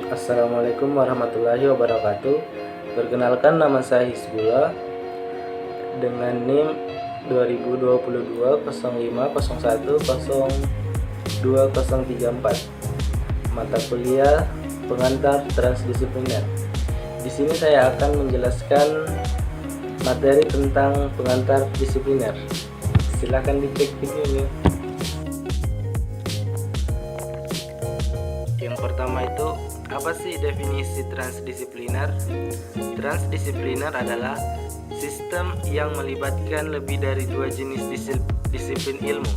Assalamualaikum warahmatullahi wabarakatuh. Perkenalkan, nama saya Hizbullah dengan NIM 2022 05010234. Mata kuliah pengantar transdisipliner. Di sini saya akan menjelaskan materi tentang pengantar disipliner. Silahkan dicek videonya. Yang pertama itu, apa sih definisi transdisipliner? Transdisipliner adalah sistem yang melibatkan lebih dari dua jenis disiplin ilmu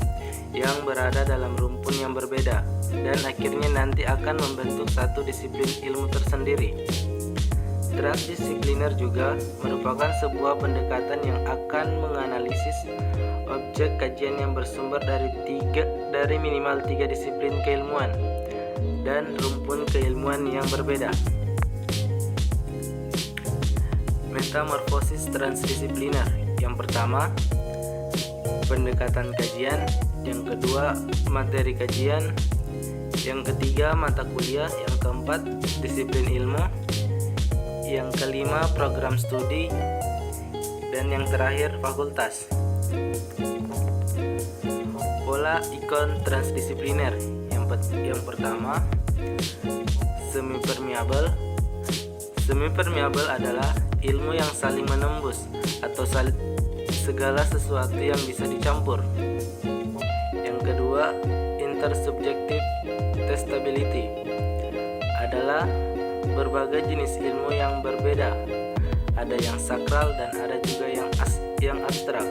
yang berada dalam rumpun yang berbeda dan akhirnya nanti akan membentuk satu disiplin ilmu tersendiri. Transdisipliner juga merupakan sebuah pendekatan yang akan menganalisis objek kajian yang bersumber dari minimal tiga disiplin keilmuan dan rumpun keilmuan yang berbeda. Metamorfosis transdisipliner. Yang pertama, pendekatan kajian. Yang kedua, materi kajian. Yang ketiga, mata kuliah. Yang keempat, disiplin ilmu. Yang kelima, program studi. Dan yang terakhir, fakultas. Pola ikon transdisipliner. Yang pertama, semi-permeable. Semi-permeable adalah ilmu yang saling menembus atau segala sesuatu yang bisa dicampur. Yang kedua, intersubjective testability adalah berbagai jenis ilmu yang berbeda. Ada yang sakral dan ada juga yang abstrak.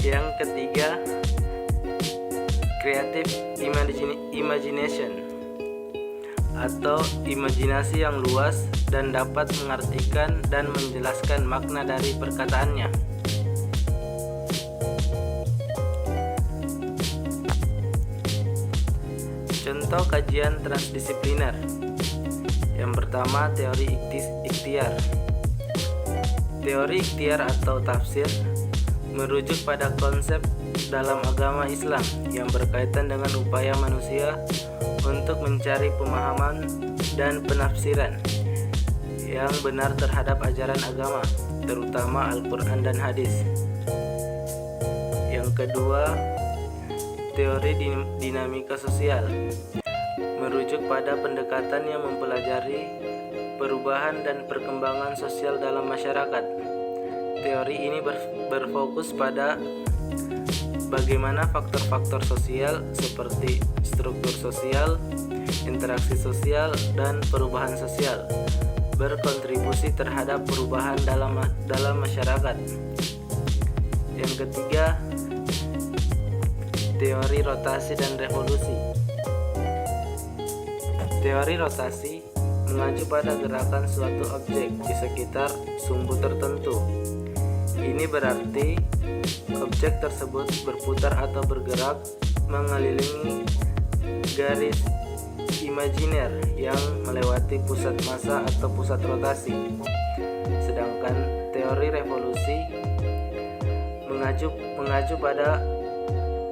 Yang ketiga, creative imagination atau imajinasi yang luas dan dapat mengartikan dan menjelaskan makna dari perkataannya. Contoh kajian transdisipliner. Yang pertama, teori ikhtiar. Teori ikhtiar atau tafsir merujuk pada konsep dalam agama Islam yang berkaitan dengan upaya manusia untuk mencari pemahaman dan penafsiran yang benar terhadap ajaran agama, terutama Al-Quran dan hadis. Yang kedua, teori dinamika sosial merujuk pada pendekatan yang mempelajari perubahan dan perkembangan sosial dalam masyarakat. Teori ini berfokus pada bagaimana faktor-faktor sosial seperti struktur sosial, interaksi sosial, dan perubahan sosial berkontribusi terhadap perubahan dalam masyarakat. Yang ketiga, teori rotasi dan revolusi. Teori rotasi mengacu pada gerakan suatu objek di sekitar sumbu tertentu. Ini berarti objek tersebut berputar atau bergerak mengelilingi garis imajiner yang melewati pusat massa atau pusat rotasi. Sedangkan teori revolusi mengacu pada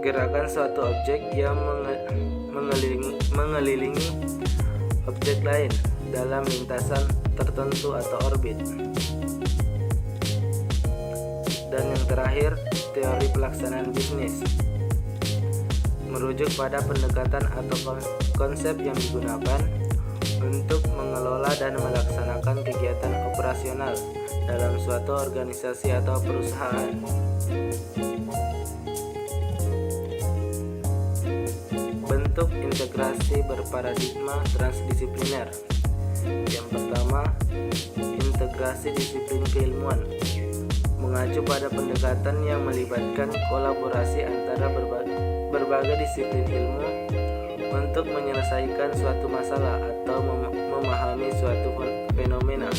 gerakan suatu objek yang mengelilingi objek lain dalam lintasan tertentu atau orbit. Dan yang terakhir, teori pelaksanaan bisnis merujuk pada pendekatan atau konsep yang digunakan untuk mengelola dan melaksanakan kegiatan operasional dalam suatu organisasi atau perusahaan. Bentuk integrasi berparadigma transdisipliner. Yang pertama, integrasi disiplin keilmuan mengacu pada pendekatan yang melibatkan kolaborasi antara berbagai disiplin ilmu untuk menyelesaikan suatu masalah atau memahami suatu fenomena.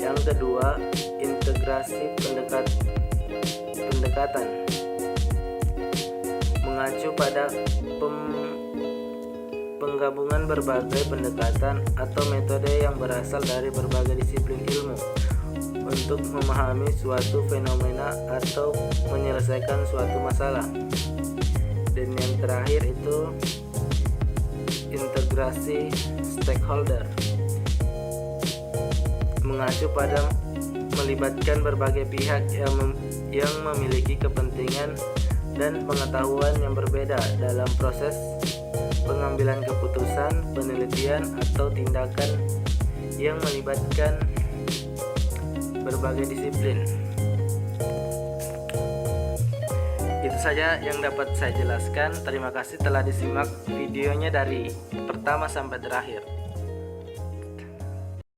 Yang kedua, integrasi pendekatan mengacu pada penggabungan berbagai pendekatan atau metode yang berasal dari berbagai disiplin ilmu untuk memahami suatu fenomena atau menyelesaikan suatu masalah. Dan yang terakhir itu integrasi stakeholder, mengacu pada melibatkan berbagai pihak yang memiliki kepentingan dan pengetahuan yang berbeda dalam proses pengambilan keputusan, penelitian, atau tindakan yang melibatkan berbagai disiplin. Itu saja yang dapat saya jelaskan. Terima kasih telah disimak videonya dari pertama sampai terakhir.